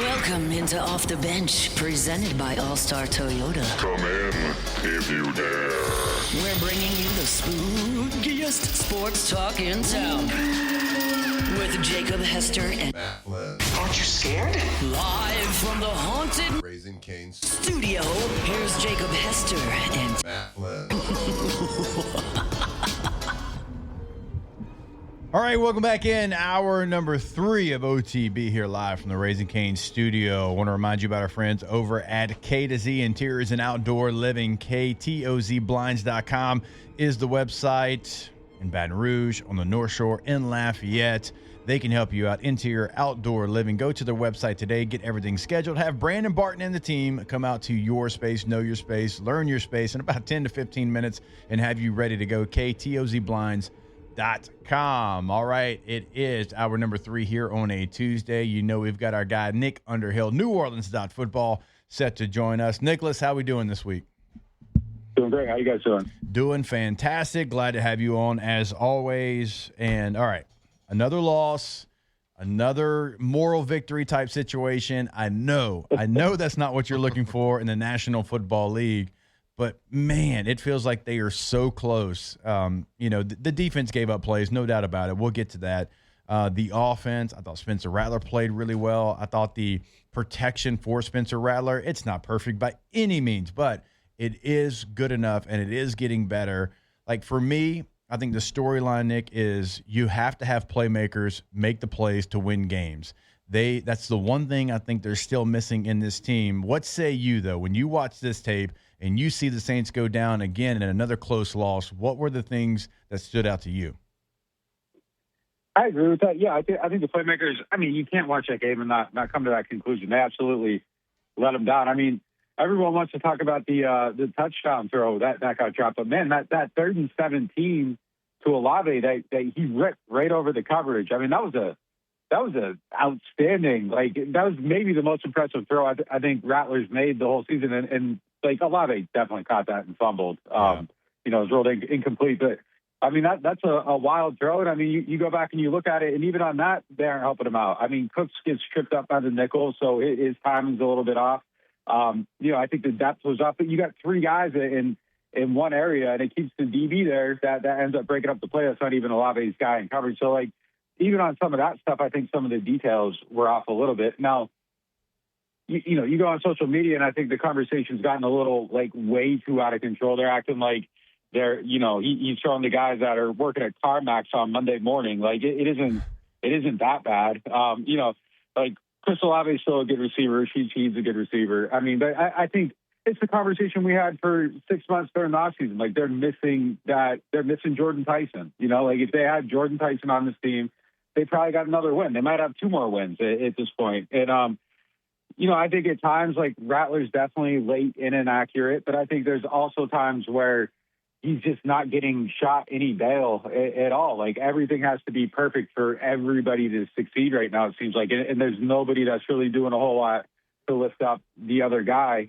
Welcome into Off the Bench, presented by All-Star Toyota. Come in if you dare. We're bringing you the spookiest sports talk in town. With Jacob Hester and Flynn. Aren't you scared? live from the haunted Raising Cane's studio, here's Jacob Hester and Flynn. All right, welcome back in. Hour number 3 of OTB here live from the Raising Cane's studio. I want to remind you about our friends over at K to Z Interiors and Outdoor Living. KTOZBlinds.com is the website in Baton Rouge, on the North Shore, in Lafayette. They can help you out. Interior Outdoor Living. Go to their website today. Get everything scheduled. Have Brandon Barton and the team come out to your space, know your space, learn your space in about 10 to 15 minutes and have you ready to go. KTOZBlinds.com. All right, it is hour number 3 here on a Tuesday. You know we've got our guy Nick Underhill, New Orleans Football, set to join us. Nicholas, how we doing this week? Doing great. How you guys doing? Doing fantastic. Glad to have you on as always. And all right, another loss, another moral victory type situation. I know that's not what you're looking for in the National Football League. But, man, it feels like they are so close. The defense gave up plays, no doubt about it. We'll get to that. The offense, I thought Spencer Rattler played really well. I thought the protection for Spencer Rattler, it's not perfect by any means, but it is good enough, and it is getting better. Like, for me, I think the storyline, Nick, is you have to have playmakers make the plays to win games. That's the one thing I think they're still missing in this team. What say you, though, when you watch this tape and you see the Saints go down again in another close loss? What were the things that stood out to you? I agree with that. Yeah, I think the playmakers, you can't watch that game and not come to that conclusion. They absolutely let them down. Everyone wants to talk about the touchdown throw that got dropped. But, man, that 3rd and 17 to Olave that he ripped right over the coverage. That was a outstanding, that was maybe the most impressive throw I think Rattlers made the whole season. And Olave definitely caught that and fumbled. It was ruled incomplete. But, that's a wild throw. And, you go back and you look at it, and even on that, they aren't helping him out. Cooks gets tripped up by the nickel, so his timing's a little bit off. I think the depth was up. But you got 3 guys in one area, and it keeps the DB there that ends up breaking up the play. That's not even Olave's guy in coverage. So, even on some of that stuff, I think some of the details were off a little bit. Now, you go on social media, and I think the conversation's gotten a little, way too out of control. They're acting like he's showing the guys that are working at CarMax on Monday morning. It isn't that bad. Chris Olave is still a good receiver. She's a good receiver. But I think it's the conversation we had for 6 months during the offseason. They're missing Jordan Tyson. If they had Jordan Tyson on this team, they probably got another win. They might have 2 more wins at this point. And, I think at times, Rattler's definitely late and inaccurate, but I think there's also times where he's just not getting shot any bail at all. Everything has to be perfect for everybody to succeed right now, it seems like. And there's nobody that's really doing a whole lot to lift up the other guy.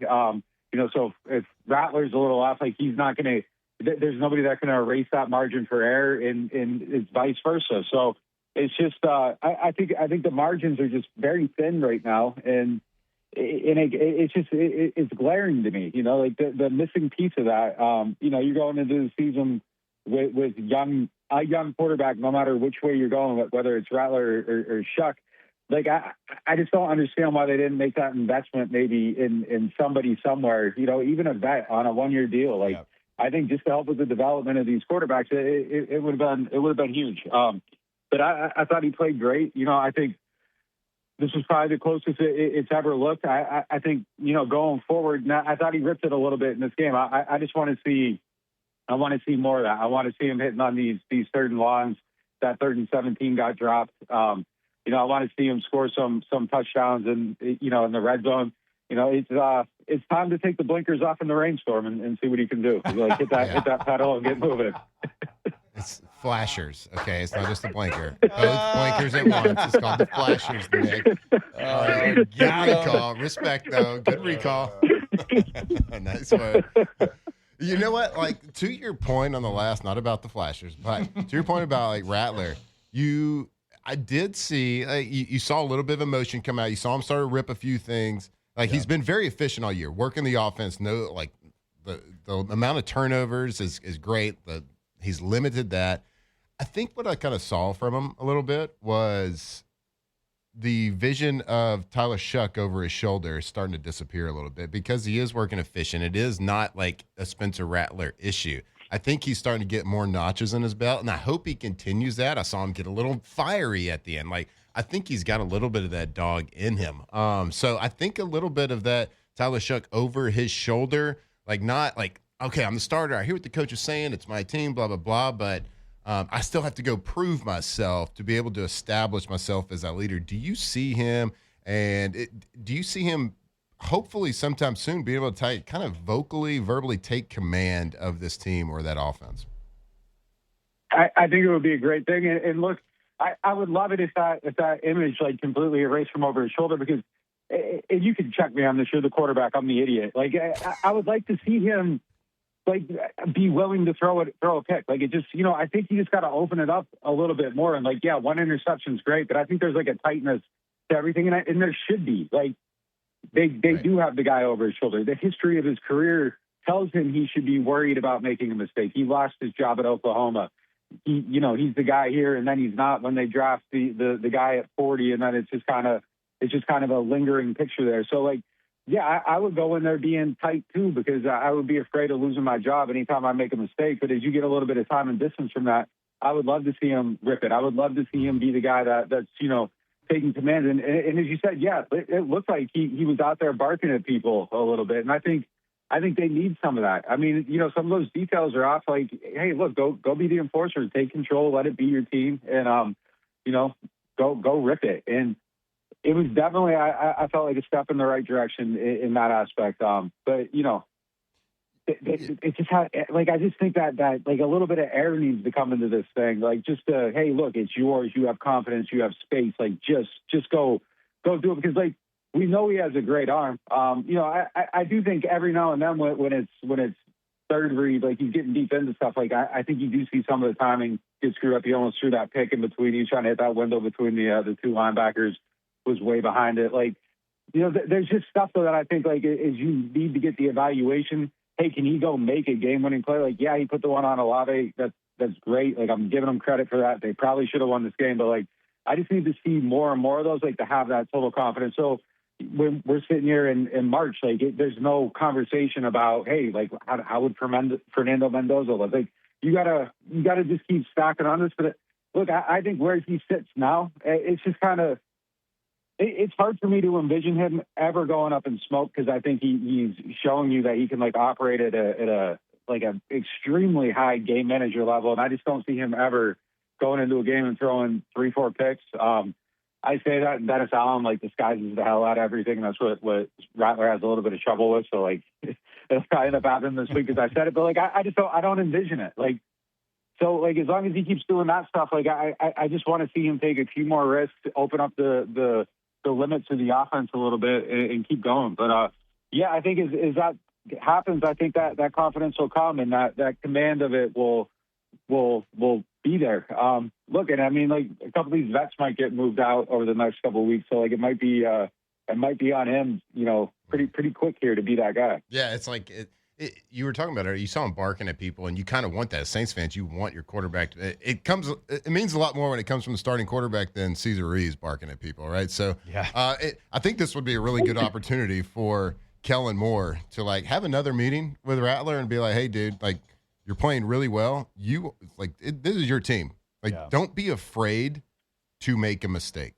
So if Rattler's a little off, he's not going to – there's nobody that can erase that margin for error, and it's vice versa. So it's just I think the margins are just very thin right now, and it's glaring to me. The missing piece of that. You're going into the season with a young quarterback, no matter which way you're going, whether it's Rattler or Shuck. I just don't understand why they didn't make that investment maybe in somebody somewhere, even a vet on a 1-year deal. I think just to help with the development of these quarterbacks, it would have been huge. But I thought he played great. I think this was probably the closest it's ever looked. I think, going forward, I thought he ripped it a little bit in this game. I just want to see more of that. I want to see him hitting on these 3rd and longs. That 3rd and 17 got dropped. I want to see him score some touchdowns and, in the red zone. It's time to take the blinkers off in the rainstorm and see what he can do. Hit that pedal and get moving. It's flashers, okay? It's not just a blinker. Both blinkers at once. It's called the flashers, Nick. Good recall. Respect, though. Good recall. Nice one. You know what? To your point on the last, not about the flashers, but to your point about Rattler, I did see you saw a little bit of emotion come out. You saw him start to rip a few things. He's been very efficient all year, working the offense. No, the amount of turnovers is great. He's limited that. I think what I kind of saw from him a little bit was the vision of Tyler Shuck over his shoulder is starting to disappear a little bit because he is working efficient. It is not like a Spencer Rattler issue. I think he's starting to get more notches in his belt, and I hope he continues that. I saw him get a little fiery at the end. I think he's got a little bit of that dog in him. So I think a little bit of that Tyler Shuck over his shoulder, not like, okay, I'm the starter. I hear what the coach is saying. It's my team, blah, blah, blah. But I still have to go prove myself to be able to establish myself as a leader. Do you see him hopefully sometime soon be able to kind of verbally take command of this team or that offense? I think it would be a great thing. And look, I would love it if that image completely erased from over his shoulder, because and you can check me on this. You're the quarterback. I'm the idiot. I would like to see him be willing to throw a pick. It just, I think you just got to open it up a little bit more. And one interception is great, but I think there's a tightness to everything, and there should be. They do have the guy over his shoulder. The history of his career tells him he should be worried about making a mistake. He lost his job at Oklahoma. He's the guy here, and then he's not when they draft the guy at 40, and then it's just kind of a lingering picture there. So I would go in there being tight too, because I would be afraid of losing my job anytime I make a mistake. But as you get a little bit of time and distance from that, I would love to see him rip it. I would love to see him be the guy that's taking command. And as you said, it looked like he was out there barking at people a little bit. And I think they need some of that. I mean, some of those details are off. Hey, look, go be the enforcer, take control, let it be your team, and go rip it. And it was definitely, I felt like a step in the right direction in that aspect. But it just had, I just think that a little bit of air needs to come into this thing. Hey, look, it's yours. You have confidence. You have space. Just go do it, because we know he has a great arm. I do think every now and then when it's third read, he's getting deep into stuff. I think you do see some of the timing get screwed up. He almost threw that pick in between. He was trying to hit that window between the two linebackers, was way behind it. There's just stuff that I think is you need to get the evaluation. Hey, can he go make a game-winning play? He put the one on Olave. That's great. I'm giving him credit for that. They probably should have won this game, but I just need to see more and more of those, to have that total confidence. So when we're sitting here in March, there's no conversation about, hey, how would Fernando Mendoza look? You gotta just keep stacking on this. But look, I think where he sits now, it's just kind of, it's hard for me to envision him ever going up in smoke, because I think he's showing you that he can operate at a extremely high game manager level, and I just don't see him ever going into a game and throwing 3-4 picks. I say that, and Dennis Allen disguises the hell out of everything, and that's what Rattler has a little bit of trouble with. So that's probably end up happening this week, because I said it, but I don't envision it. So as long as he keeps doing that stuff, I just want to see him take a few more risks, open up the limits of the offense a little bit, and keep going. But I think as that happens, I think that confidence will come, and that command of it will be there. Look, and I mean, a couple of these vets might get moved out over the next couple of weeks, so it might be on him, pretty quick here to be that guy. Yeah, it's you were talking about it. You saw him barking at people, and you kind of want that. As Saints fans, you want your quarterback to. It means a lot more when it comes from the starting quarterback than Cesar Ruiz barking at people, right? So, yeah. I think this would be a really good opportunity for Kellen Moore to have another meeting with Rattler and be like, "Hey, dude, you're playing really well. This is your team. Don't be afraid to make a mistake.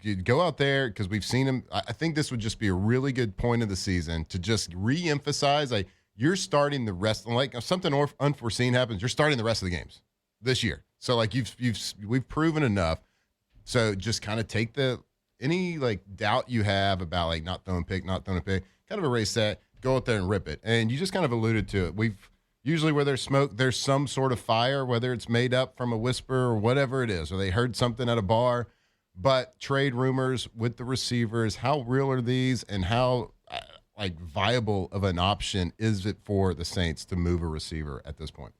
You go out there, because we've seen him. I think this would just be a really good point of the season to just re-emphasize you're starting the rest. If something unforeseen happens, you're starting the rest of the games this year. So we've proven enough. So just kind of take any doubt you have about not throwing a pick, kind of erase that. Go out there and rip it. And you just kind of alluded to it. Usually where there's smoke, there's some sort of fire, whether it's made up from a whisper or whatever it is, or they heard something at a bar. But trade rumors with the receivers, how real are these, and how viable of an option is it for the Saints to move a receiver at this point?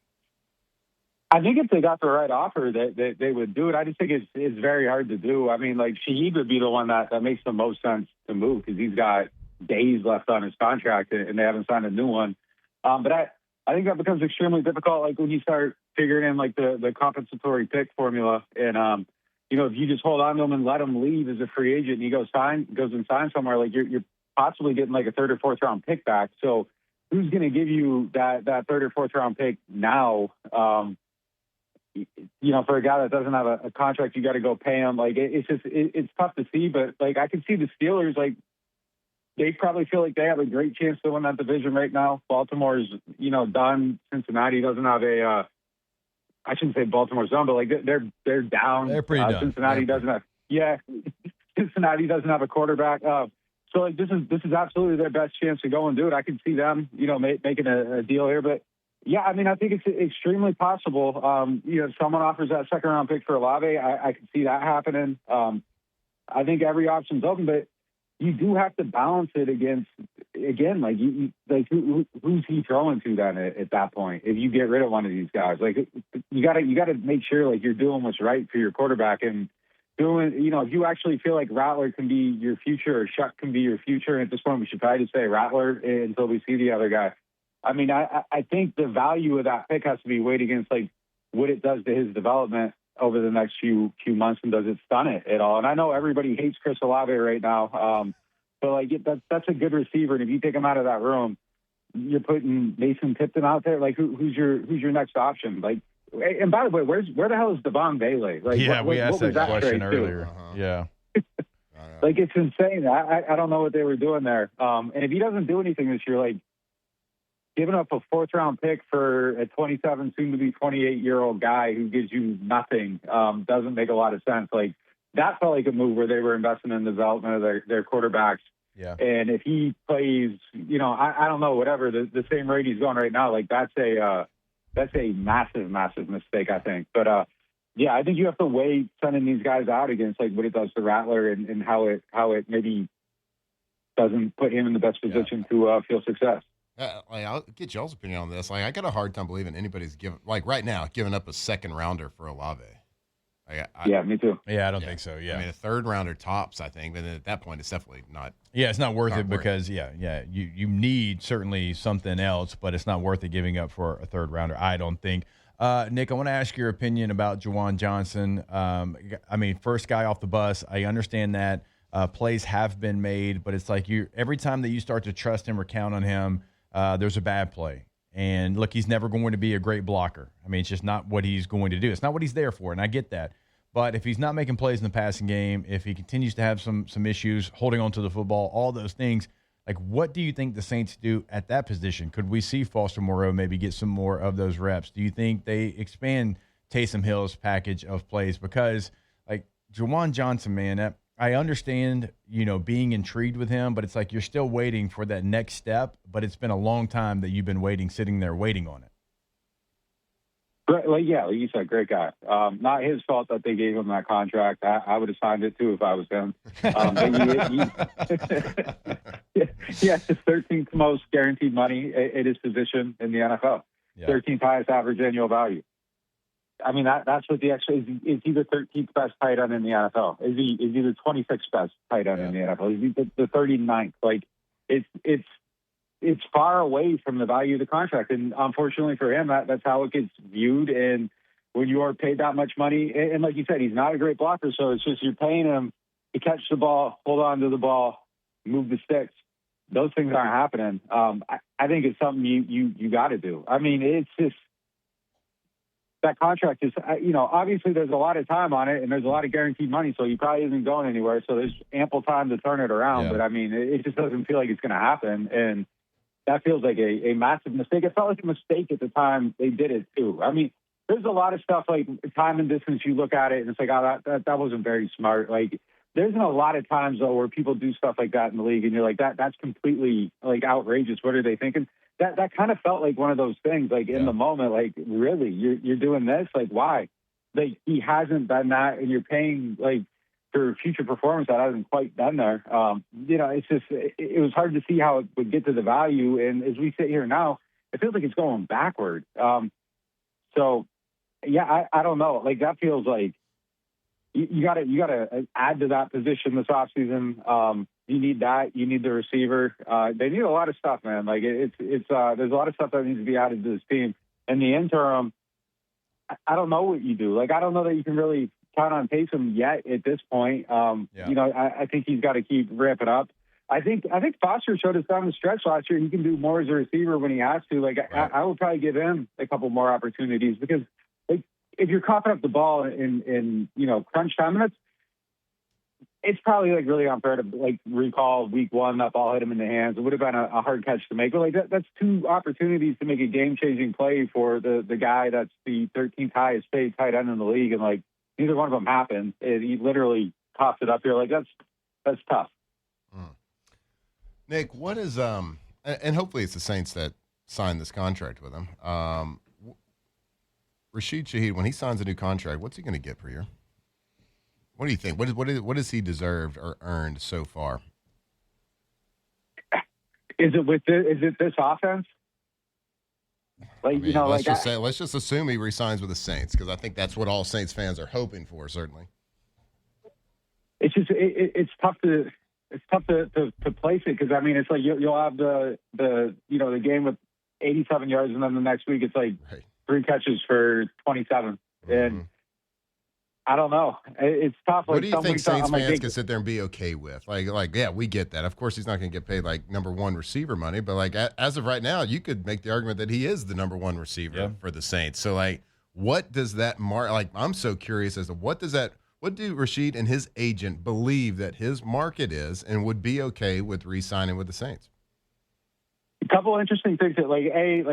I think if they got the right offer, they would do it. I just think it's very hard to do. I mean, like Shaheed would be the one that makes the most sense to move because he's got days left on his contract and they haven't signed a new one. But I think that becomes extremely difficult. Like when you start figuring in like the compensatory pick formula, and if you just hold on to him and let him leave as a free agent, and he goes and signs somewhere, like you're possibly getting like a third or fourth round pick back. So who's going to give you that third or fourth round pick now? For a guy that doesn't have a contract, you got to go pay him. Like it's tough to see, but like I can see the Steelers, like they probably feel like they have a great chance to win that division right now. Baltimore's, done. Cincinnati doesn't have I shouldn't say Baltimore's done, but like they're down. They're pretty done. Cincinnati doesn't have a quarterback. So like this is absolutely their best chance to go and do it. I can see them, making a deal here, but. Yeah, I mean, I think it's extremely possible. If someone offers that second round pick for Olave, I can see that happening. I think every option's open, but you do have to balance it against, again, like who's he throwing to then at that point? If you get rid of one of these guys, like you got to make sure like you're doing what's right for your quarterback and doing, if you actually feel like Rattler can be your future or Shuck can be your future. And at this point, we should probably just say Rattler until we see the other guy. I mean, I think the value of that pick has to be weighed against like what it does to his development over the next few months, and does it stun it at all? And I know everybody hates Chris Olave right now, but like that's a good receiver, and if you take him out of that room, you're putting Mason Tipton out there. Like who's your next option? Like, and by the way, where the hell is Devon Bailey? Like, we asked that question earlier. Uh-huh. Yeah. Like it's insane. I don't know what they were doing there. And if he doesn't do anything this year, like. Giving up a fourth round pick for a 27, soon to be 28-year-old guy who gives you nothing doesn't make a lot of sense. Like that felt like a move where they were investing in the development of their quarterbacks. Yeah. And if he plays, I don't know, whatever the same rate he's going right now, like that's a massive, massive mistake, I think. But I think you have to weigh sending these guys out against like what it does to Rattler and how it maybe doesn't put him in the best position to feel success. I'll get y'all's opinion on this. Like, I got a hard time believing anybody's giving up a second rounder for Olave. Yeah, me too. Yeah, I don't think so. Yeah, I mean, a third rounder tops, I think, but at that point, it's definitely not. Yeah, it's not worth it because you need certainly something else, but it's not worth it giving up for a third rounder. I don't think. Nick, I want to ask your opinion about Juwan Johnson. I mean, first guy off the bus. I understand that plays have been made, but it's like every time that you start to trust him or count on him. There's a bad play. And look, he's never going to be a great blocker. I mean, it's just not what he's going to do. It's not what he's there for, and I get that. But if he's not making plays in the passing game, if he continues to have some issues holding on to the football, all those things, like what do you think the Saints do at that position? Could we see Foster Moreau maybe get some more of those reps? Do you think they expand Taysom Hill's package of plays? Because, like, Juwan Johnson, man, I understand, being intrigued with him, but it's like you're still waiting for that next step, but it's been a long time that you've been sitting there waiting on it. Like you said, great guy. Not his fault that they gave him that contract. I would have signed it too if I was him. He has the 13th most guaranteed money at his position in the NFL. Yeah. 13th highest average annual value. I mean, that's what is he the 13th best tight end in the NFL? Is he the 26th best tight end in the NFL? Is he the 39th? Like, it's far away from the value of the contract. And unfortunately for him, that's how it gets viewed. And when you are paid that much money, and like you said, he's not a great blocker. So it's just, you're paying him to catch the ball, hold on to the ball, move the sticks. Those things aren't happening. I think it's something you got to do. I mean, it's just, that contract is, obviously there's a lot of time on it and there's a lot of guaranteed money, so he probably isn't going anywhere. So there's ample time to turn it around. Yeah. But I mean, it just doesn't feel like it's going to happen. And that feels like a massive mistake. It felt like a mistake at the time they did it too. I mean, there's a lot of stuff like time and distance. You look at it and it's like, that wasn't very smart. Like, there's a lot of times though where people do stuff like that in the league and you're like, that's completely like outrageous. What are they thinking? That kind of felt like one of those things, like in the moment, like, really, you're doing this? Like, why? Like, he hasn't done that, and you're paying, like, for future performance that hasn't quite done there. It's just, it was hard to see how it would get to the value. And as we sit here now, it feels like it's going backward. So yeah, I don't know. Like, that feels like you gotta add to that position this offseason. You need that. You need the receiver. They need a lot of stuff, man. Like, it's there's a lot of stuff that needs to be added to this team. In the interim, I don't know what you do. Like, I don't know that you can really count on Taysom yet at this point. You know, I think he's got to keep ramping up. I think Foster showed us down the stretch last year he can do more as a receiver when he has to. Like, right. I would probably give him a couple more opportunities because, like, if you're coughing up the ball in you know, crunch time, and it's probably like really unfair to like recall week one that ball hit him in the hands. It would have been a hard catch to make, but like that's two opportunities to make a game-changing play for the guy that's the 13th highest paid tight end in the league, and like neither one of them happened. He literally coughed it up here. Like that's tough. Nick, what is and hopefully it's the Saints that signed this contract with him. Rashid Shaheed, when he signs a new contract, what's he going to get per year? What do you think? What has he deserved or earned so far? Is it this offense? Like, I mean, you know, let's just assume he resigns with the Saints, because I think that's what all Saints fans are hoping for. Certainly, it's just it's tough to place it, because I mean it's like you'll have the you know, the game with 87 yards, and then the next week it's like 3 catches for 27, and I don't know. It's tough. What do you think Saints fans can sit there and be okay with? Like, yeah, we get that. Of course, he's not going to get paid like number one receiver money, but like as of right now, you could make the argument that he is the number one receiver for the Saints. So like, what does that like? I'm so curious as to what do Rashid and his agent believe that his market is, and would be okay with re-signing with the Saints? A couple of interesting things that, like,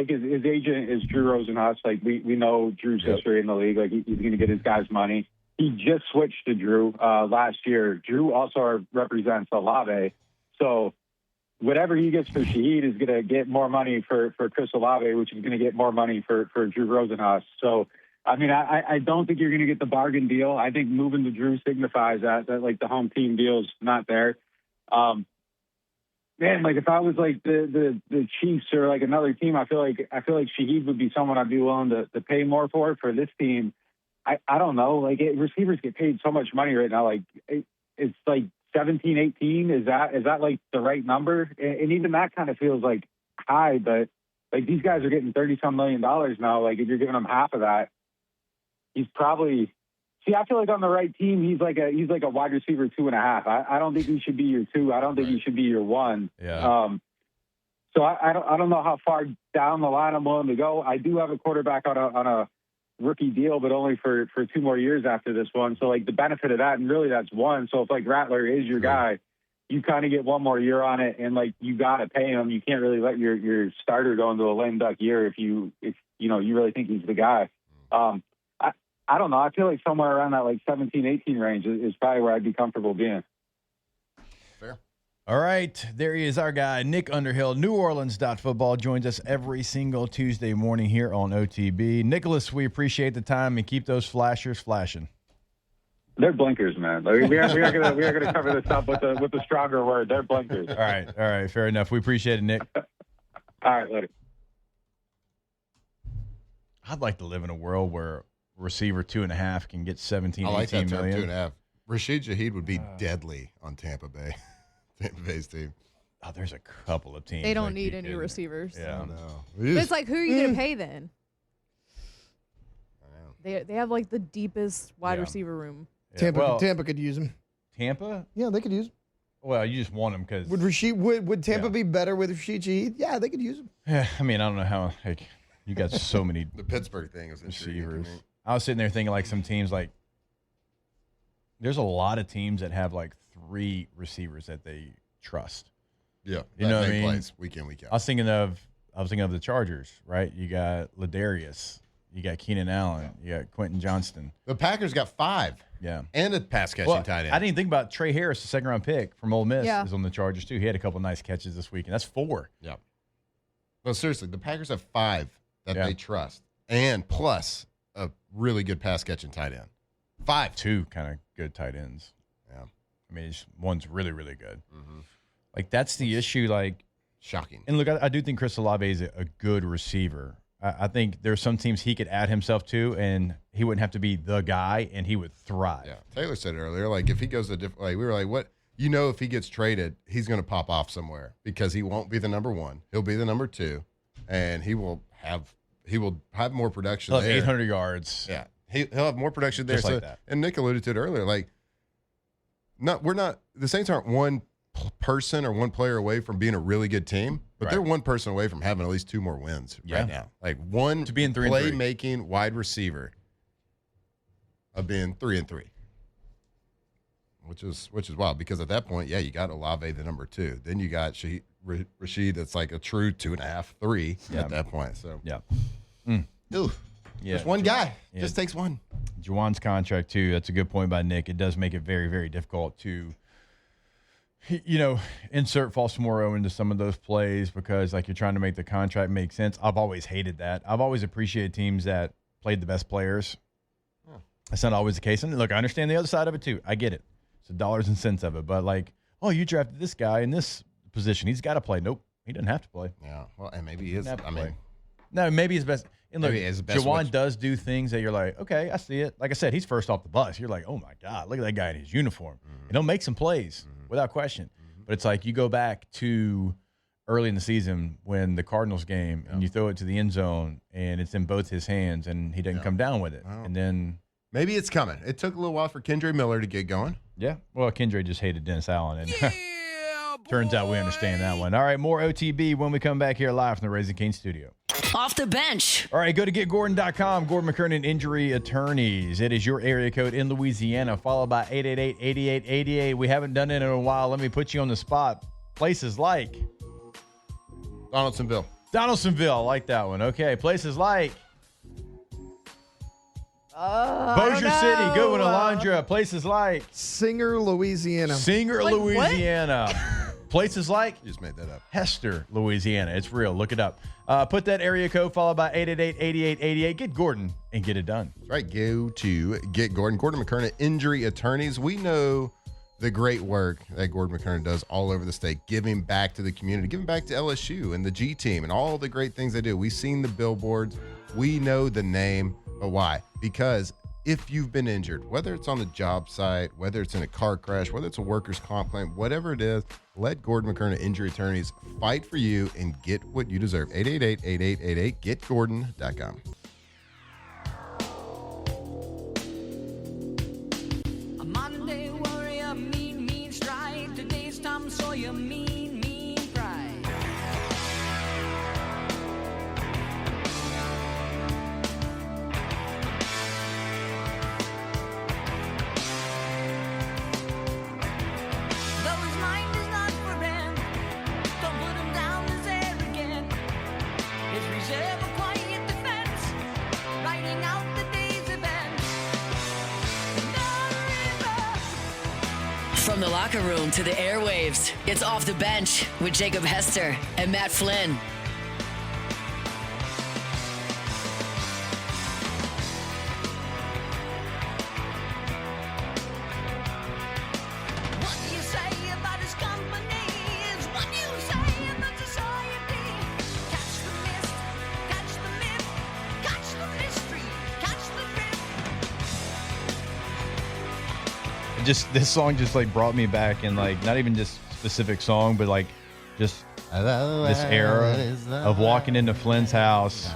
his agent is Drew Rosenhaus. Like, we know Drew's history in the league. Like, he's going to get his guys money. He just switched to Drew last year. Drew also represents Olave. So whatever he gets for Shaheed is going to get more money for Chris Olave, which is going to get more money for Drew Rosenhaus. So, I mean, I don't think you're going to get the bargain deal. I think moving to Drew signifies that like the home team deal is not there. Man, like if I was like the Chiefs or like another team, I feel like Shaheed would be someone I'd be willing to pay more for this team. I don't know. Like, receivers get paid so much money right now. Like, it's like 17, 18. Is that like the right number? And even that kind of feels like high. But like, these guys are getting $30-some million now. Like, if you're giving them half of that, he's probably. See, I feel like on the right team, he's like a wide receiver 2.5. I don't think he should be your 2. I don't think he should be your 1. Yeah. So I don't know how far down the line I'm willing to go. I do have a quarterback on a rookie deal, but only for 2 more years after this one. So like the benefit of that, and really that's 1. So if like Rattler is your guy, you kind of get 1 more year on it, and like you got to pay him. You can't really let your starter go into a lame duck year if you know you really think he's the guy. I don't know. I feel like somewhere around that like 17, 18 range is probably where I'd be comfortable being. Fair. All right. There he is, our guy, Nick Underhill, NewOrleans.football, joins us every single Tuesday morning here on OTB. Nicholas, we appreciate the time, and keep those flashers flashing. They're blinkers, man. Like, we are gonna cover this up with a stronger word. They're blinkers. All right. Fair enough. We appreciate it, Nick. All right, later. I'd like to live in a world where receiver 2.5 can get 17, I like 18 that million. 2.5. Rashid Shaheed would be deadly on Tampa Bay's team. Oh, there's a couple of teams. They don't need any receivers. Yeah. No. But it's like, who are you going to pay then? They have like the deepest wide receiver room. Yeah. Tampa could use him. Tampa? Yeah, they could use him. Well, you just want him because Would Tampa be better with Rashid Shaheed? Yeah, they could use him. Yeah, I mean, I don't know how. Like, you got so many The Pittsburgh thing is receivers. I was sitting there thinking, like, some teams, like, there's a lot of teams that have like 3 receivers that they trust. Yeah, you know what I mean? Plays week in, week out. I was thinking of the Chargers, right? You got Ladarius, you got Keenan Allen, you got Quentin Johnston. The Packers got 5. Yeah, and a pass catching tight end. I didn't think about Trey Harris, the 2nd-round pick from Ole Miss, Yeah. is on the Chargers too. He had a couple nice catches this week, and that's 4. Yeah. No, seriously, the Packers have 5 that they trust, and plus a really good pass catching tight end. 5. 2 kind of good tight ends. Yeah. I mean, one's really, really good. Mm-hmm. Like, that's the issue. Like, shocking. And look, I do think Chris Olave is a good receiver. I think there's some teams he could add himself to, and he wouldn't have to be the guy, and he would thrive. Yeah, Taylor said it earlier. Like if he goes to different, like we were like, what? You know, if he gets traded, he's going to pop off somewhere because he won't be the number one. He'll be the number two, and he will have more production. He'll have there. 800 yards. Yeah, he'll have more production there. Just like that. And Nick alluded to it earlier. Like, the Saints aren't one person or one player away from being a really good team, but they're one person away from having at least 2 more wins right now. Like one to be in 3-3. Playmaking wide receiver of being 3-3, which is wild because at that point, you got Olave the number 2, then you got Rashid that's like a true 2.5, 3 at that point. So Ooh. Yeah. Just one guy. Just takes one. Juwan's contract too. That's a good point by Nick. It does make it very, very difficult to, insert Falsamoro into some of those plays because like you're trying to make the contract make sense. I've always hated that. I've always appreciated teams that played the best players. That's not always the case. And look, I understand the other side of it too. I get it. It's the dollars and cents of it. But like, oh, you drafted this guy in this position. He's got to play. Nope. He doesn't have to play. Yeah. Well, and maybe he is. No, maybe his best. And look, best Juwan does do things that you're like, okay, I see it. Like I said, he's first off the bus. You're like, oh my God, look at that guy in his uniform. And he'll make some plays without question. But it's like you go back to early in the season when the Cardinals game and you throw it to the end zone and it's in both his hands and he didn't come down with it. Wow. And then maybe it's coming. It took a little while for Kendre Miller to get going. Yeah. Well, Kendre just hated Dennis Allen. And turns out we understand that one. All right, more OTB when we come back here live from the Raising Cane studio. Off the bench. All right, go to getgordon.com. Gordon McKernan Injury Attorneys. It is your area code in Louisiana, followed by 888-8888. We haven't done it in a while. Let me put you on the spot. Places like Donaldsonville. I like that one. Okay, places like Bossier City. Good one, Alondra. Places like Singer, Louisiana. Louisiana. Places like You just made that up. Hester, Louisiana. It's real. Look it up. Put that area code followed by 888-8888. Get Gordon and get it done. That's right. Go to Get Gordon. Gordon McKernan Injury Attorneys. We know the great work that Gordon McKernan does all over the state, giving back to the community, giving back to LSU and the G team and all the great things they do. We've seen the billboards. We know the name. But why? Because if you've been injured, whether it's on the job site, whether it's in a car crash, whether it's a workers' comp claim, whatever it is, let Gordon McKernan Injury Attorneys fight for you and get what you deserve. 888-8888. GetGordon.com. A Monday warrior, mean stride. Today's Tom Sawyer, mean pride. Though his mind is not for him, don't put him down as arrogant. His reserve a quiet defense, writing out the day's events. From the locker room to the airwaves, it's Off the Bench with Jacob Hester and Matt Flynn. What do you say about his company is what you say about society. Catch the mist, catch the myth, catch the mystery, catch the drift. Just this song just like brought me back and like not even just specific song, but like just this era of walking into Flynn's house,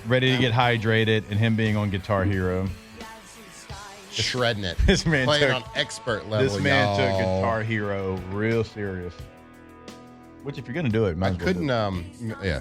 ready to get hydrated, and him being on Guitar Hero. Shredding it. This man playing took- on expert level. This man y'all. took Guitar Hero real serious. Which, if you're gonna do it, might I as well couldn't. do it. Yeah.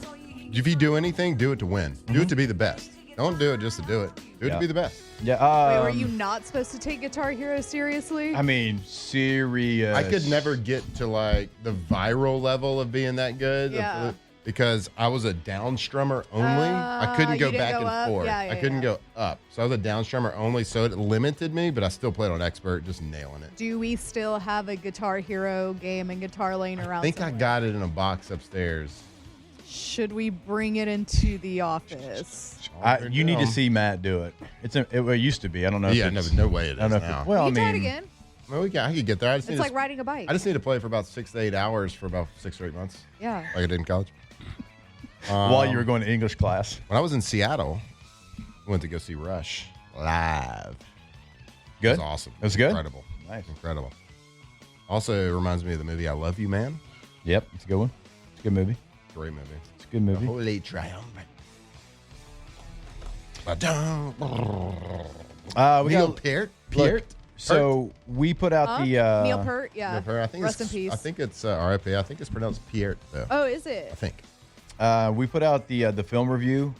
If you do anything, do it to win. Do it to be the best. Don't do it just to do it. Do it Yeah. to be the best. Yeah. Wait, were you not supposed to take Guitar Hero seriously? I mean, serious. I could never get to like the viral level of being that good. Yeah. Because I was a downstrummer only. I couldn't you go didn't back go and up? forth. Yeah, I couldn't go up. So I was a downstrummer only. So it limited me, but I still played on expert, just nailing it. Do we still have a Guitar Hero game and guitar laying around? I think I somewhere? got it in a box upstairs. Should we bring it into the office? You need to see Matt do it. It used to be. I don't know. Yeah, if it's, no way it I don't know is if now. it, well, you I can try it mean, again. Well, I could get there. It's like riding a bike. I just need to play for about 6 to 8 hours for about 6 or 8 months, Yeah. like I did in college. while you were going to English class. When I was in Seattle, I went to go see Rush live. Good? It was awesome. It was good? Incredible. Nice. Incredible. Also, it reminds me of the movie I Love You, Man. Yep, it's a good one. It's a good movie. Great movie. It's a good movie. Holy triumphant. We Neil got Peart. Look, so we put out the Neil Peart, yeah. Neil Peart. I think Rest in it's, peace. I think it's R.I.P. I think it's pronounced Peart, though. Oh, is it? I think. we put out the film review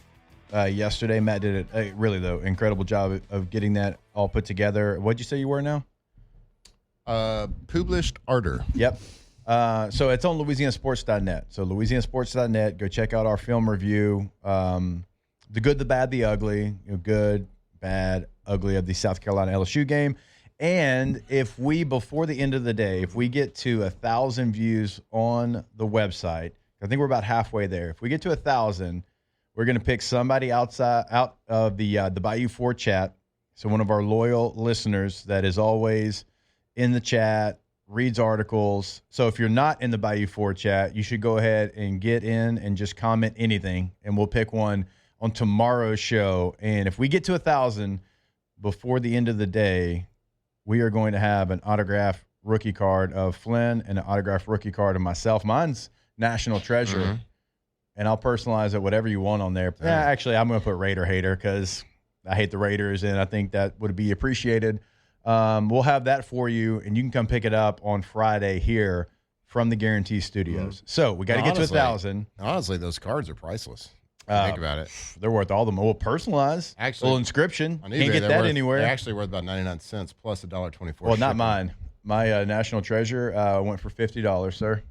yesterday. Matt did it really though incredible job of getting that all put together. What'd you say you were now? Published Ardor. Yep. So it's on LouisianaSports.net. So LouisianaSports.net. Go check out our film review. The good, the bad, the ugly. Good, bad, ugly of the South Carolina LSU game. And if we, before the end of the day, if we get to 1,000 views on the website, I think we're about halfway there. If we get to 1,000, we're going to pick somebody out of the Bayou 4 chat. So one of our loyal listeners that is always in the chat, reads articles. So if you're not in the Bayou 4 chat, you should go ahead and get in and just comment anything, and we'll pick one on tomorrow's show. And if we get to 1,000 before the end of the day, we are going to have an autographed rookie card of Flynn and an autographed rookie card of myself. Mine's National Treasure, Mm-hmm. and I'll personalize it whatever you want on there. Actually, I'm going to put Raider Hater because I hate the Raiders, and I think that would be appreciated. We'll have that for you, and you can come pick it up on Friday here from the Guarantee Studios. So we got to get to 1,000. Honestly, those cards are priceless. Think about it. They're worth all the money. Well, personalized. Actually, little inscription. On Can't eBay, get they're that worth, anywhere. They're actually worth about 99 cents plus $1.24. Well, not shipping. mine. My National Treasure went for $50, sir.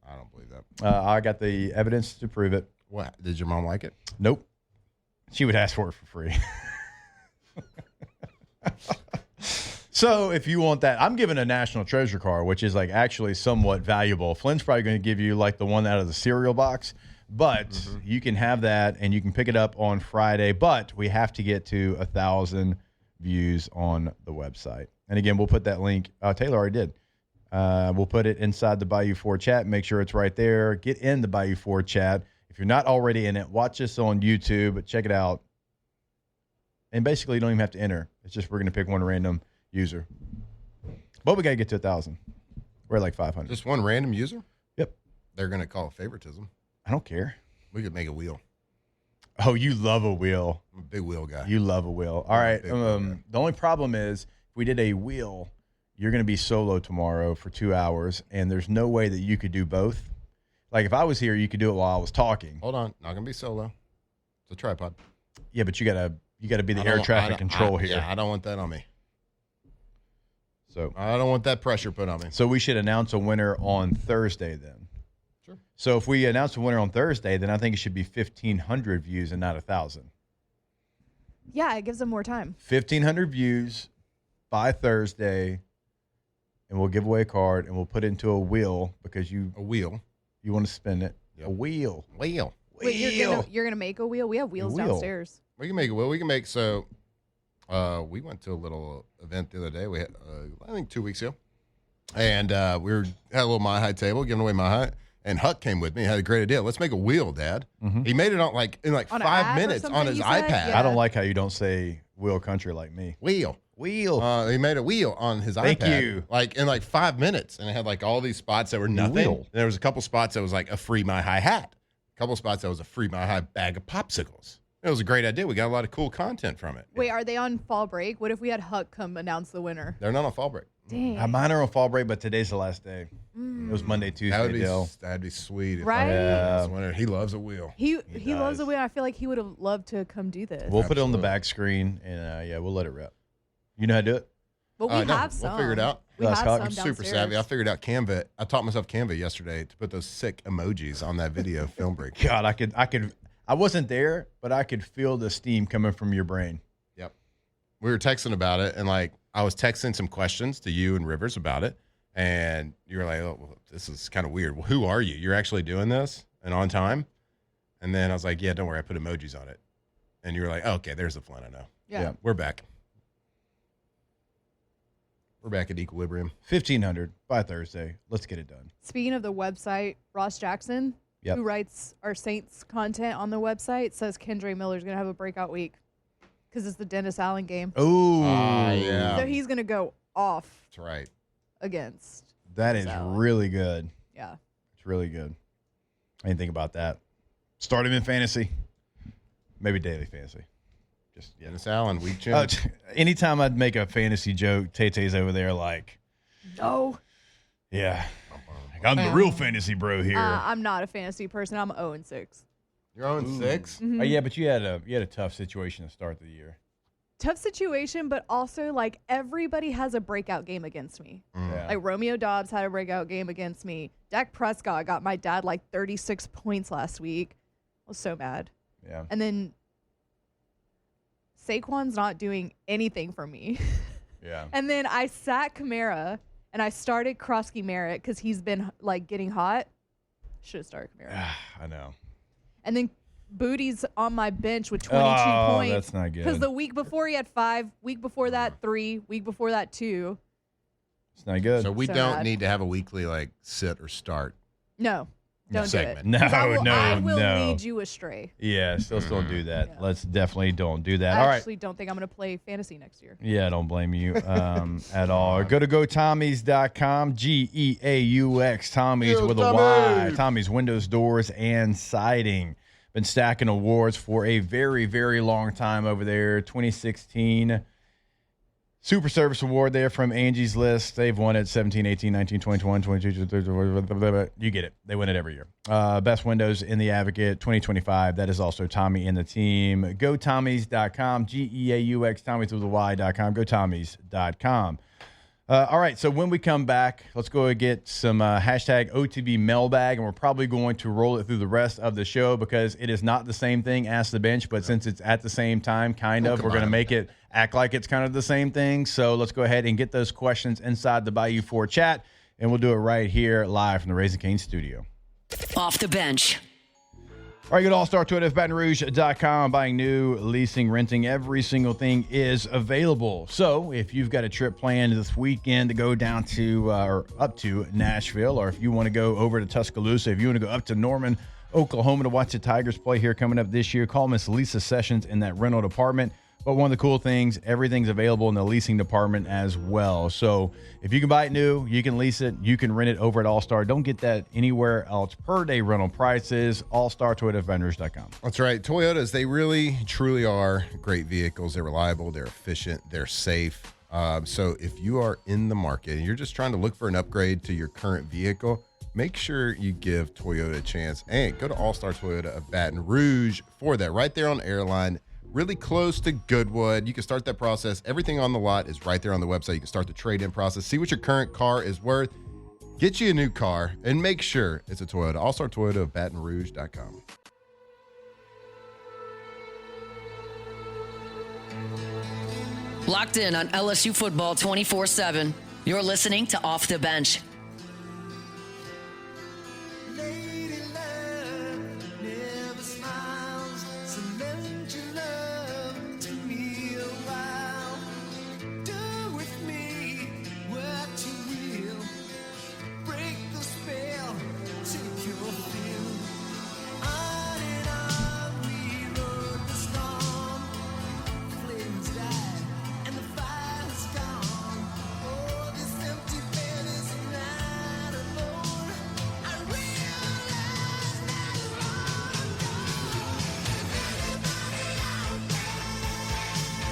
I don't believe that. I got the evidence to prove it. What? Did your mom like it? Nope. She would ask for it for free. So if you want that, I'm giving a National Treasure card, which is like actually somewhat valuable. Flynn's probably going to give you like the one out of the cereal box, but you can have that and you can pick it up on Friday. But we have to get to 1,000 views on the website. And again, we'll put that link. Taylor already did. We'll put it inside the Bayou 4 chat. Make sure it's right there. Get in the Bayou 4 chat. If you're not already in it, watch us on YouTube. Check it out. And basically, you don't even have to enter. It's just we're going to pick one random user. But we got to get to 1,000. We're at like 500. Just one random user? Yep. They're going to call it favoritism. I don't care. We could make a wheel. Oh, you love a wheel. I'm a big wheel guy. You love a wheel. All right. big wheel guy. The only problem is if we did a wheel, you're going to be solo tomorrow for 2 hours, and there's no way that you could do both. Like if I was here, you could do it while I was talking. Hold on. Not going to be solo. It's a tripod. Yeah, but you gotta be the air traffic control here. Yeah, I don't want that on me. So I don't want that pressure put on me. So we should announce a winner on Thursday then. Sure. So if we announce a winner on Thursday, then I think it should be 1,500 views and not 1,000. Yeah, it gives them more time. 1,500 views by Thursday, and we'll give away a card, and we'll put it into a wheel because you want to spin it. Yep. A wheel. Wheel. Wait, you're gonna make a wheel? We have wheels wheel. downstairs. We can make a wheel. We can make so. We went to a little event the other day. We had, I think 2 weeks ago, and had a little Mile High table giving away Mile High. And Huck came with me. He had a great idea. Let's make a wheel, Dad. Mm-hmm. He made it on in On an 5 app or minutes something, on his you said? iPad. Yeah. I don't like how you don't say wheel country like me. Wheel. He made a wheel on his Thank iPad. you. In 5 minutes, and it had all these spots that were nothing. Wheel. And there was a couple spots that was like a free Mile High hat. A couple spots that was a free Mile High bag of popsicles. It was a great idea. We got a lot of cool content from it. Wait, are they on fall break? What if we had Huck come announce the winner? They're not on fall break. Dang. Mine are on fall break, but today's the last day. It was Monday, Tuesday, Dale. That'd be sweet. If Right? I was winner. He loves a wheel. He does. loves the wheel. I feel like he would have loved to come do this. We'll put it on the Absolutely. back screen, and we'll let it rip. You know how to do it? But we No, have some. We'll figure it out. We have Last some Huck. I'm downstairs. super savvy. I figured out Canva. I taught myself Canva yesterday to put those sick emojis on that video film break. God, I wasn't there, but I could feel the steam coming from your brain. Yep. We were texting about it, and I was texting some questions to you and Rivers about it, and you were like, "Oh, well, this is kind of weird. Well, who are you? You're actually doing this and on time?" And then I was like, "Yeah, don't worry. I put emojis on it." And you were like, oh, "Okay, there's the Flynn I know." Yeah. We're back. We're back at equilibrium. 1,500 by Thursday. Let's get it done. Speaking of the website, Ross Jackson, who writes our Saints content on the website, says Kendre Miller's going to have a breakout week because it's the Dennis Allen game. Oh, yeah. So he's going to go off That's right. against. That is Dennis Allen. really good. Yeah. It's really good. I didn't think about that. Start him in fantasy, maybe daily fantasy. Just Dennis Allen, week 2. Anytime I'd make a fantasy joke, Tay-Tay's over there like, No. yeah, I'm the real fantasy bro here. I'm not a fantasy person. I'm 0-6. You're on 6? Mhm. Oh, yeah, but you had a tough situation to start the year. Tough situation, but also like everybody has a breakout game against me. Yeah. Like Romeo Dobbs had a breakout game against me. Dak Prescott got my dad like 36 points last week. I was so mad. Yeah. And then Saquon's not doing anything for me. Yeah. And then I sat Kamara and I started Krosky Merritt because he's been like getting hot. Should have started Kamara. I know. And then Booty's on my bench with 22 points. That's not good. Because the week before he had 5, week before that 3, week before that 2. It's not good. So we So don't bad. need to have a weekly like sit or start. No, don't do it. segment. No, 'Cause I will no. lead you astray. Yeah, still don't do that. Yeah. Let's definitely don't do that. I All right. actually don't think I'm going to play fantasy next year. Yeah, I don't blame you at all. Go to gotommies.com, Geaux, Tommy's with a Y. Tommy's Windows, Doors, and Siding. Been stacking awards for a very, very long time over there. 2016 Super Service Award there from Angie's List. They've won it 17, 18, 19, 20, 21, 22, 23. You get it. They win it every year. Best Windows in the Advocate 2025. That is also Tommy and the team. GoTommys.com, Geaux, Tommy's with a Y.com, GoTommys.com. All right, so when we come back, let's go and get some hashtag OTB Mailbag, and we're probably going to roll it through the rest of the show because it is not the same thing as the bench, but since it's at the same time, we're going to make it act like it's kind of the same thing. So let's go ahead and get those questions inside the Bayou 4 chat, and we'll do it right here live from the Raising Cane studio. Off the bench. All right, go to allstartoyota.batonrouge.com. Buying new, leasing, renting, every single thing is available. So if you've got a trip planned this weekend to go down to or up to Nashville, or if you want to go over to Tuscaloosa, if you want to go up to Norman, Oklahoma to watch the Tigers play here coming up this year, call Miss Lisa Sessions in that rental department. But one of the cool things, everything's available in the leasing department as well. So if you can buy it new, you can lease it, you can rent it over at All-Star. Don't get that anywhere else. Per day rental prices, allstartoyotavendors.com. That's right. Toyotas, they really, truly are great vehicles. They're reliable, they're efficient, they're safe. So if you are in the market and you're just trying to look for an upgrade to your current vehicle, make sure you give Toyota a chance. And go to All-Star Toyota of Baton Rouge for that. Right there on Airline. Really close to Goodwood. You can start that process. Everything on the lot is right there on the website. You can start the trade-in process. See what your current car is worth. Get you a new car and make sure it's a Toyota. All-Star Toyota of BatonRouge.com. Locked in on LSU football 24/7. You're listening to Off the Bench. Lady love never smiles, so lend your love to me a while. Do with me what you will. Break the spell, take your fill. On and on we rode the storm. Flames died and the fire's gone. Oh, this empty bed is not alone. I realize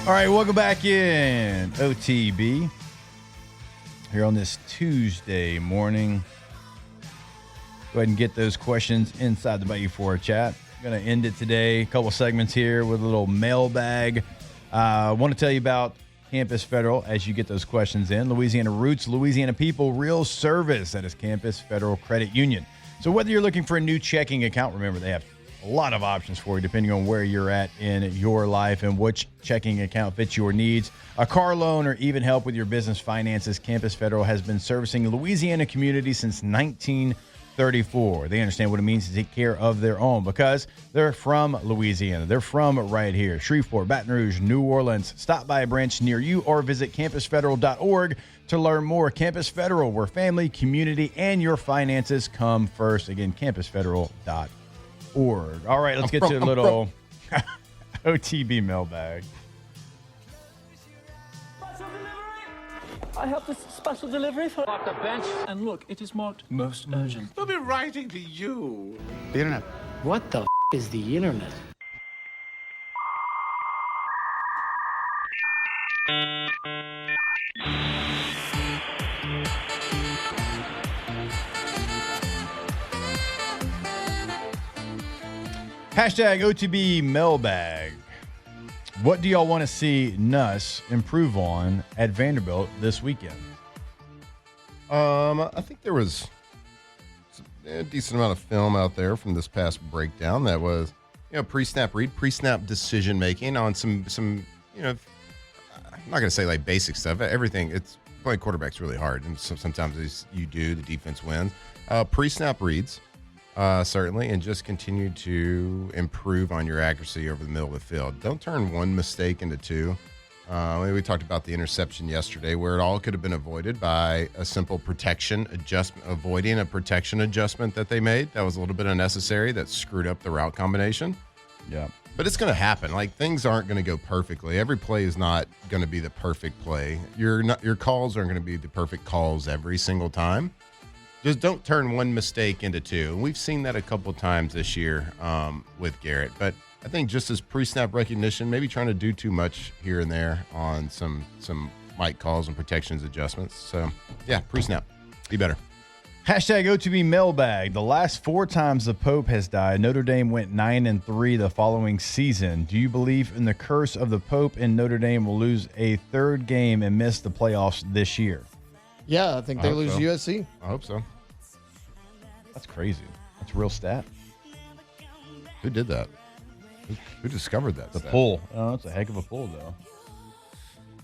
All right, welcome back in OTB here on this Tuesday morning. Go ahead and get those questions inside the Bayou 4 chat. I'm going to end it today. A couple segments here with a little mailbag. I want to tell you about Campus Federal as you get those questions in. Louisiana Roots, Louisiana People, real service. That is Campus Federal Credit Union. So whether you're looking for a new checking account, remember they have a lot of options for you depending on where you're at in your life and which checking account fits your needs. A car loan or even help with your business finances, Campus Federal has been servicing Louisiana community since 634. They understand what it means to take care of their own because they're from Louisiana. They're from right here. Shreveport, Baton Rouge, New Orleans. Stop by a branch near you or visit campusfederal.org to learn more. Campus Federal, where family, community, and your finances come first. Again, campusfederal.org. All right, let's get to a little OTB mailbag. I have this special delivery for off the bench. And look, it is marked most urgent. We'll be writing to you. The internet. What the is the internet? Hashtag OTB Mailbag. What do y'all want to see Nuss improve on at Vanderbilt this weekend? I think there was a decent amount of film out there from this past breakdown that was, pre-snap read, pre-snap decision making on some, I'm not going to say like basic stuff. Everything, it's playing quarterback's really hard, and sometimes the defense wins. Pre-snap reads. Certainly, and just continue to improve on your accuracy over the middle of the field. Don't turn one mistake into two. We talked about the interception yesterday where it all could have been avoided by a simple protection adjustment, avoiding a protection adjustment that they made. That was a little bit unnecessary. That screwed up the route combination. Yeah. But it's going to happen. Like, things aren't going to go perfectly. Every play is not going to be the perfect play. Your calls aren't going to be the perfect calls every single time. Just don't turn one mistake into two. And we've seen that a couple of times this year with Garrett. But I think just as pre-snap recognition, maybe trying to do too much here and there on some mic calls and protections adjustments. So, yeah, pre-snap. Be better. Hashtag OTB Mailbag. The last 4 times the Pope has died, Notre Dame went 9-3 the following season. Do you believe in the curse of the Pope and Notre Dame will lose a 3rd game and miss the playoffs this year? Yeah, I think they lose so. USC. I hope so. That's crazy. That's a real stat. Who did that? Who discovered that? The stat? pull. Oh, that's a heck of a pull, though.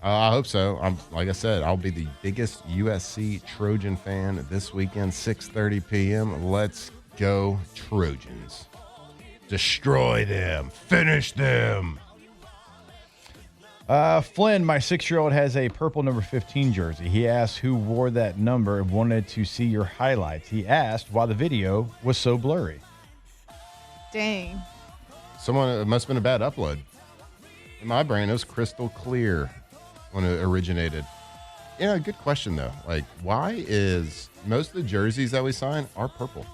I hope so. Like I said, I'll be the biggest USC Trojan fan this weekend, 6:30 p.m. Let's go Trojans. Destroy them. Finish them. Flynn, my 6-year-old, has a purple number 15 jersey. He asked who wore that number and wanted to see your highlights. He asked why the video was so blurry. Dang. It must have been a bad upload. In my brain, it was crystal clear when it originated. Yeah, good question, though. Like, why is most of the jerseys that we sign are purple?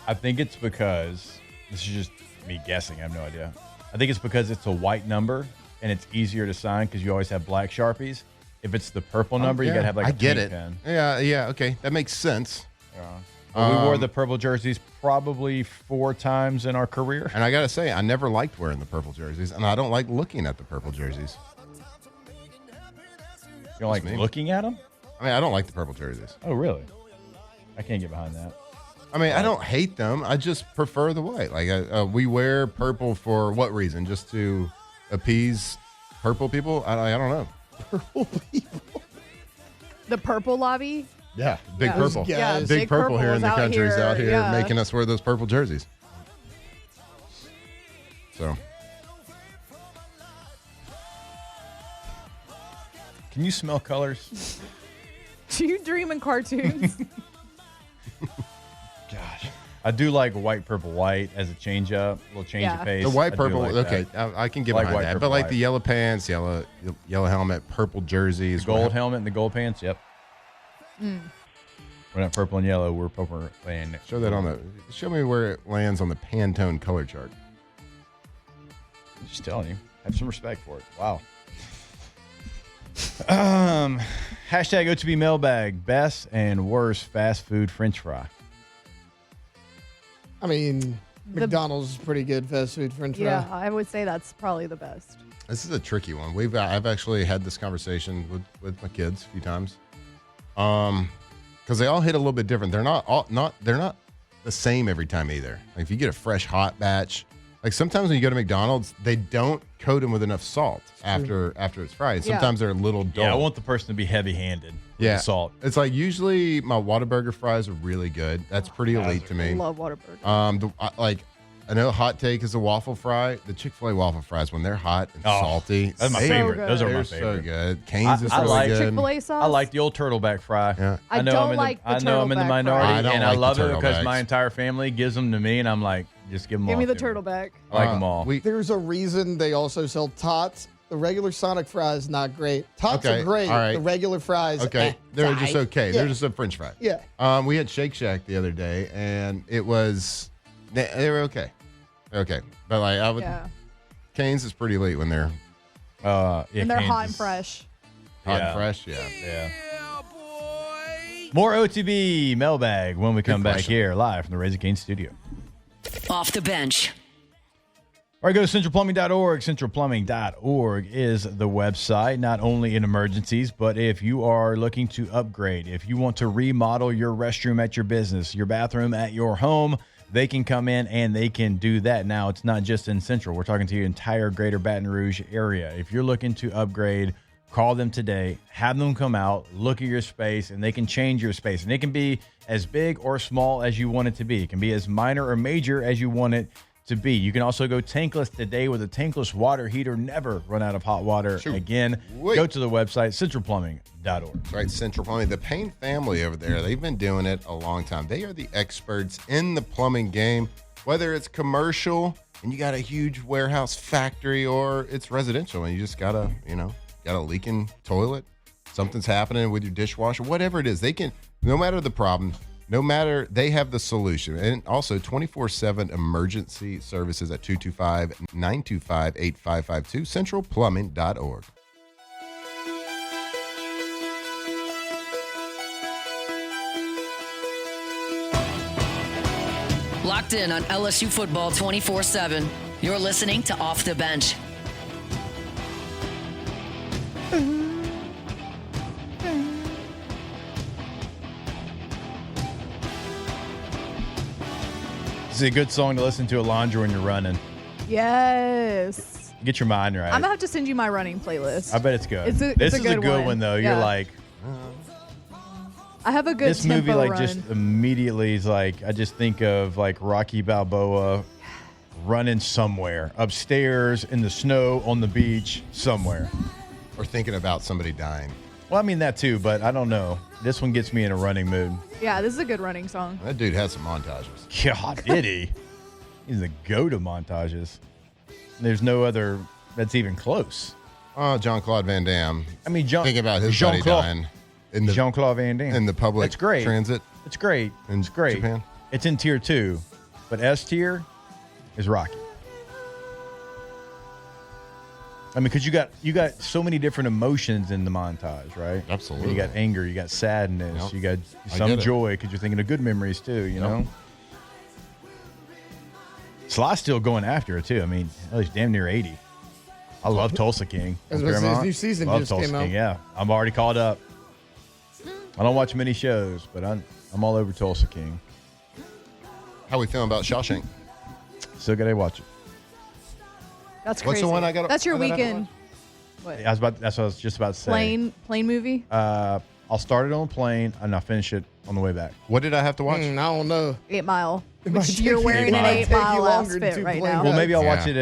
I think it's because, this is just me guessing, I have no idea. I think it's because it's a white number and it's easier to sign because you always have black Sharpies. If it's the purple number, you got to have like a pink pen. Yeah, okay. That makes sense. Yeah. We wore the purple jerseys probably 4 times in our career. And I got to say, I never liked wearing the purple jerseys, and I don't like looking at the purple jerseys. You don't like looking at them? I mean, I don't like the purple jerseys. Oh, really? I can't get behind that. I mean, I don't hate them. I just prefer the white. Like, we wear purple for what reason? Just to appease purple people? I don't know. Purple people. The purple lobby? Yeah, big purple. Yeah, big purple here in the country is out here yeah. making us wear those purple jerseys. So, can you smell colors? Do you dream in cartoons? Gosh. I do like white, purple, white as a change up, a little change of pace. the white, I do purple, like okay, that. I can get Like behind white, that. purple, But like white. the yellow pants, yellow helmet, purple jerseys. Gold helmet and the gold pants, yep. We're not purple and yellow, we're purple and Show that on the. Show me where it lands on the Pantone color chart. I'm just telling you. Have some respect for it. Wow. Hashtag OTB Mailbag. Best and worst fast food French fry. I mean, McDonald's is pretty good fast food French fry. Yeah, I would say that's probably the best. This is a tricky one. I've actually had this conversation with my kids a few times. Because they all hit a little bit different. They're not the same every time either. Like if you get a fresh hot batch, Like sometimes when you go to McDonald's, they don't coat them with enough salt after it's fried. Sometimes they're a little dull. Yeah, I want the person to be heavy-handed with the salt. It's like usually my Whataburger fries are really good. That's pretty elite to me. I love Whataburger. I know hot take is a waffle fry. The Chick-fil-A waffle fries, when they're hot and salty, That's my So favorite. good. Those are they're my so favorite. good. Cane's is I really like good. Chick-fil-A sauce. I like the old turtleback fry. Yeah. I know don't I'm like the I know I'm in the turtleback minority, fry. I don't and like I the love it because turtlebacks. my entire family gives them to me, and I'm like, just give them all. Give me the to turtleback. I like them all. There's a reason they also sell tots. The regular Sonic fries not great. Tots Okay, are great. all right. The regular fries, Okay, they're just okay. Yeah. They're just a French fry. Yeah. We had Shake Shack the other day, and it was they were okay. They're okay, but like I would. Yeah. Cane's is pretty late when they're Yeah, And they're Cane's hot and is- fresh. hot Yeah. and fresh. Yeah. Yeah. More OTB Mailbag when we come back question. here live from the Raising Cane studio. Off the bench. All right, go to centralplumbing.org. Centralplumbing.org is the website, not only in emergencies, but if you are looking to upgrade, if you want to remodel your restroom at your business, your bathroom at your home, they can come in and they can do that. Now, it's not just in Central. We're talking to your entire greater Baton Rouge area. If you're looking to upgrade, call them today, have them come out, look at your space, and they can change your space. And it can be as big or small as you want it to be. It can be as minor or major as you want it to be. You can also go tankless today with a tankless water heater. Never run out of hot water again. Wait. Go to the website, centralplumbing.org. Right, Central Plumbing. The Payne family over there, they've been doing it a long time. They are the experts in the plumbing game, whether it's commercial and you got a huge warehouse factory, or it's residential and you just got a leaking toilet, something's happening with your dishwasher, whatever it is, they can, no matter the problem, no matter, they have the solution. And also 24/7 emergency services at 225-925-8552, centralplumbing.org. Locked in on LSU football 24/7. You're listening to Off the Bench. It's a good song to listen to at laundry when you're running. Yes. Get your mind right. I'm gonna have to send you my running playlist. I bet it's good. It's a this is a good good one, one. though. Yeah. You're like, I have a good this movie, tempo like, run. just immediately is like, I just think of like Rocky Balboa running somewhere, upstairs, in the snow, on the beach, somewhere. Or thinking about somebody dying. Well, I mean that too, but I don't know. This one gets me in a running mood. Yeah, this is a good running song. That dude had some montages. God, did he? He's the go-to montages. There's no other that's even close. Oh, Jean-Claude Van Damme. I mean, Think about his buddy dying in the Jean-Claude Van Damme. in the public That's great. transit. It's great. In It's great. Japan? It's in tier 2, but S tier is Rocky. I mean, because you got so many different emotions in the montage, right? Absolutely. You got anger, you got sadness, Yep. you got I some get it. joy because you're thinking of good memories too. You know. Sly's still going after it too. I mean, he's damn near 80. I love Tulsa King. I was about to say, his new season Love just Tulsa came out. King. Yeah, I'm already caught up. I don't watch many shows, but I'm all over Tulsa King. How we feeling about Shawshank? Still gotta watch it. That's What's crazy. the one I got? That's your I gotta have to weekend. What? That's what I was just about to say. Plane movie. I'll start it on a plane and I'll finish it on the way back. What did I have to watch? I don't know. 8 Mile. It might Which take you're you- wearing it an might 8 take you Mile longer than outfit 2 right plane now. Well, maybe I'll Yeah. watch it.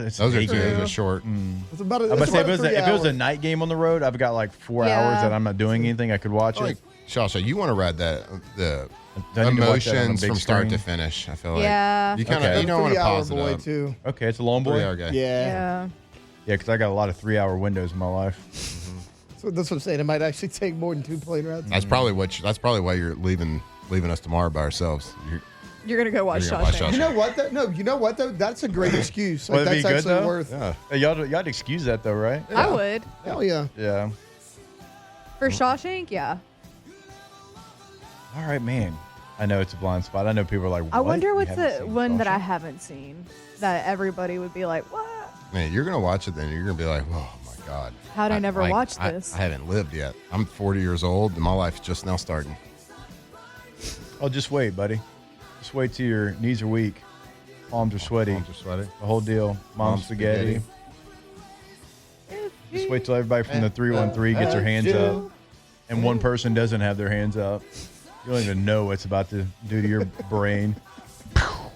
It's Those are day two. two. Those are short. It's about I was about to say, if it was three if it was a hours. night game on the road, I've got like 4 Yeah. hours that I'm not doing anything. I could watch Like, it. Shawshank, you want to ride the Do I need to watch that on a emotions big from start screen? to finish. I feel like Yeah. you kind of Okay. you don't want to 3 hour pause it boy up. too. Okay, it's a long boy. 3 hour guy. Yeah. Yeah. Yeah, because I got a lot of 3-hour windows in my life. So that's what I'm saying. It might actually take more than 2 plane rides. That's probably why you're leaving us tomorrow by ourselves. You're gonna go watch You're gonna watch Shawshank. Shawshank. You know what? Though? No, you know what though? That's a great excuse. Like, Would it be that's good actually though? worth. Yeah. Hey, y'all'd excuse that though, right? I would. Hell yeah. Yeah. For Shawshank, yeah. All right, man. I know it's a blind spot. I know people are like, I what? wonder You what's haven't the seen one that I Shawshank? haven't seen that everybody would be like, what? Man, you're gonna watch it, then you're gonna be like, oh my god. How'd I never watch this? I haven't lived yet. I'm 40 years old, and my life's just now starting. Oh, just wait, buddy. Just wait till your knees are weak. Palms are sweaty. Palms are sweaty. The whole deal. Mom's spaghetti. Just wait till everybody from the 313 gets their hands up, and one person doesn't have their hands up. You don't even know what's about to do to your brain.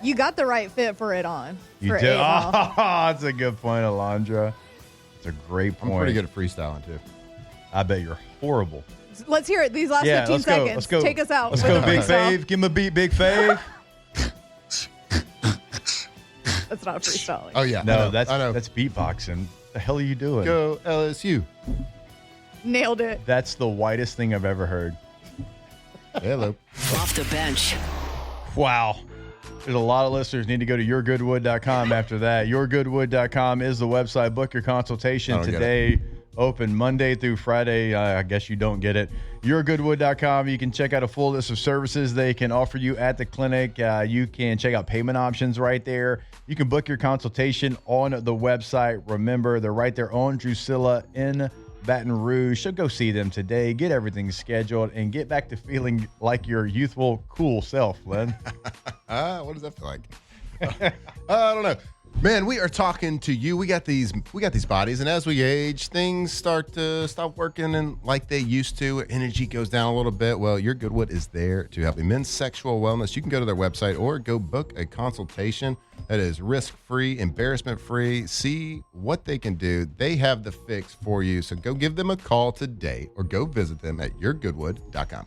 You got the right fit for it on. You for do. 8 Ball. Oh, that's a good point, Alondra. It's a great point. I'm pretty good at freestyling, too. I bet you're horrible. Let's hear it. These last 15 let's seconds. Go. Let's go. Take us out. Let's with go, a Big freestyle. Fave. Give him a beat, Big Fave. That's not freestyling. Oh, yeah. No, I know. that's beatboxing. What the hell are you doing? Go LSU. Nailed it. That's the whitest thing I've ever heard. Hello. Off the bench. Wow. There's a lot of listeners need to go to yourgoodwood.com after that. Yourgoodwood.com is the website. Book your consultation today. Open Monday through Friday. I guess you don't get it. Yourgoodwood.com. You can check out a full list of services they can offer you at the clinic. You can check out payment options right there. You can book your consultation on the website. Remember, they're right there on Drusilla in Baton Rouge. So go see them today. Get everything scheduled and get back to feeling like your youthful, cool self, Flynn. What does that feel like? I don't know. Man, we are talking to you. We got these bodies, and as we age, things start to stop working and like they used to. Energy goes down a little bit. Well, Your Goodwood is there to help you. Men's Sexual Wellness. You can go to their website or go book a consultation that is risk-free, embarrassment-free. See what they can do. They have the fix for you. So go give them a call today or go visit them at yourgoodwood.com.